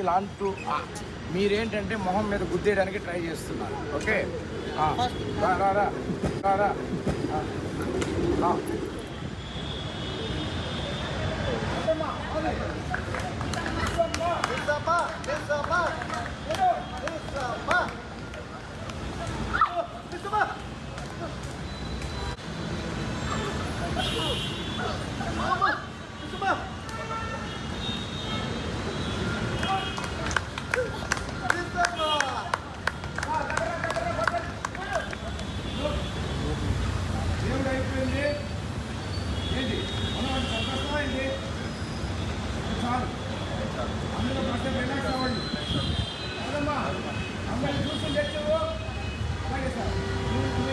ఇలా అంటూ మీరేంటంటే మొహం మీద గుద్దేయడానికి ట్రై చేస్తున్నారు. ఓకే రా రా రా రా రా అయిపోయింది ఏంటి మనం సంతోషమా ఏంటి చాలు అందరూ కొంచెం రిలాక్స్ అవ్వండి అదమ్మా అమ్మాయిని చూసుకుని తెచ్చావు అలాగే సార్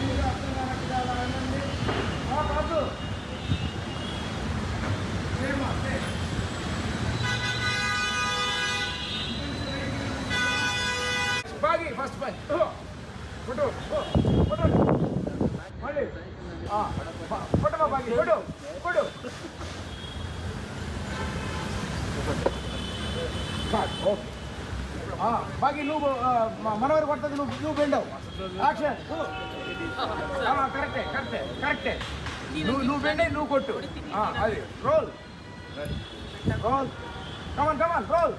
మీరు అర్థం కానట్టు అలా అనండి బాబు బాగి ఫస్ట్ బాగి ఫోటో ఫోటో మళ్ళీ ఫోటో బాగి ఫోటో ఫోటో ఓకే బాగి నువ్వు మనవరు కొడుతుంది నువ్వు బెండవు యాక్షన్ కరెక్టే కరెక్టే కరెక్టే నువ్వు బెండే నువ్వు కొట్టు అది రోల్ రోల్ కమాన్ కమాన్ రోల్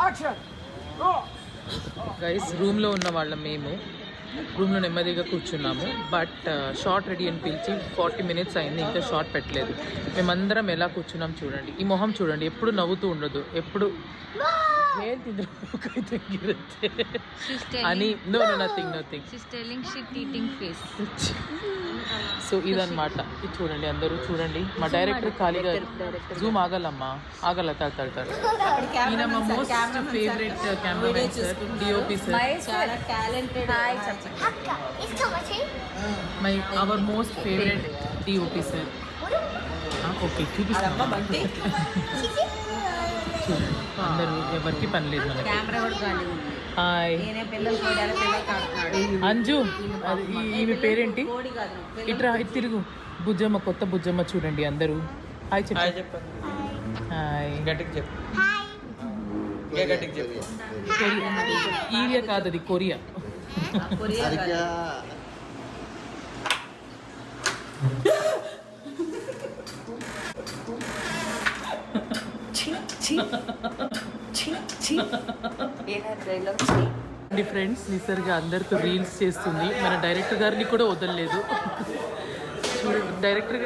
యాక్షన్ గో గైస్ రూమ్లో ఉన్న వాళ్ళం మేము రూమ్లో నెమ్మదిగా కూర్చున్నాము. బట్ షార్ట్ రెడీ అని పిలిచి 40 minutes అయింది, ఇంకా షార్ట్ పెట్టలేదు. మేమందరం ఎలా కూర్చున్నాం చూడండి. ఈ మొహం చూడండి, ఎప్పుడు నవ్వుతూ ఉండదు, ఎప్పుడు అని నో నథింగ్. సో ఇదన్నమాట. ఇది చూడండి, అందరూ చూడండి. మా డైరెక్టర్ ఖాళీగా జూమ్ ఆగలమ్మా, ఆగల తాడతాడు. ఈయన మా most favourite cameramen sir, DOP sir, our most favourite DOP sir. Okay చూపిస్తాను. చూడండి అందరూ ఎవరికి పని లేదు మనకి. హాయ్ అంజు, అది ఈమె పేరేంటి? ఇట్రా ఇటు తిరుగు. బుజ్జమ్మ, కొత్త బుజ్జమ్మ. చూడండి అందరూ హాయ్ చెప్పండి. హాయ్ ఈరియా కాదు, అది కొరియా. ఫ్రెండ్స్ నిసర్గ అందరితో రీల్స్ చేస్తుంది. మన డైరెక్టర్ గారిని కూడా వదలలేదు. డైరెక్టర్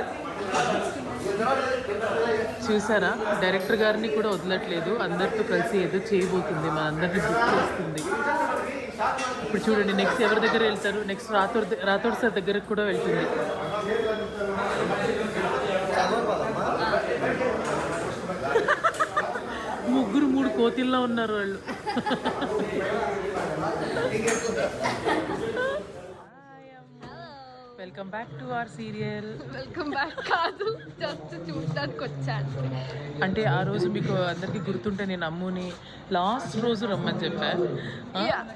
చూసారా, డైరెక్టర్ గారిని కూడా వదలట్లేదు. అందరితో కలిసి ఏదో చేయబోతుంది, మన అందరినీ బుక్ చేస్తుంది. ఇప్పుడు చూడండి నెక్స్ట్ ఎవరి దగ్గర వెళ్తారు? నెక్స్ట్ రాథోడ్ సార్ దగ్గరకు కూడా వెళ్తుంది. ముగ్గురు 3 కోతిల్లో ఉన్నారు వాళ్ళు. Welcome back to our serial. Welcome back కాదు, జస్ట్ చూడడానికి వచ్చాను. అంటే ఆ రోజు మీకు అందరికి గుర్తుంటే నేను అమ్ముని లాస్ట్ రోజు రమ్మని చెప్పాను.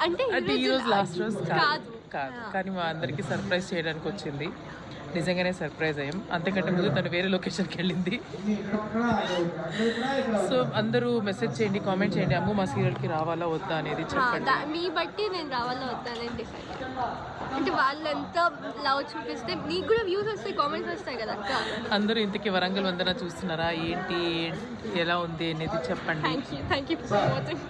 అంటే ఈ రోజు లాస్ట్ రోజు కాదు, కానీ మా అందరికి సర్ప్రైజ్ చేయడానికి వచ్చింది. నిజంగానే సర్ప్రైజ్ అయ్యాం. అంతకంటే ముందు తను వేరే లొకేషన్కి వెళ్ళింది. సో అందరూ మెసేజ్ చేయండి, కామెంట్ చేయండి, అమ్ము మా సీరియల్కి రావాలా వద్దా అనేది చెప్పండి. మీ బట్టి నేను రావాలా వద్దా అనేది డిసైడ్. అంటే వాళ్ళు ఎంత లవ్ చూపిస్తే నీకు కూడా వ్యూస్ వస్తాయి, కామెంట్స్ వస్తాయి కదా అక్క. అందరూ ఇంతకీ వరంగల్ వందన చూస్తున్నారా ఏంటి, ఎలా ఉంది అనేది చెప్పండి. Thank you for watching.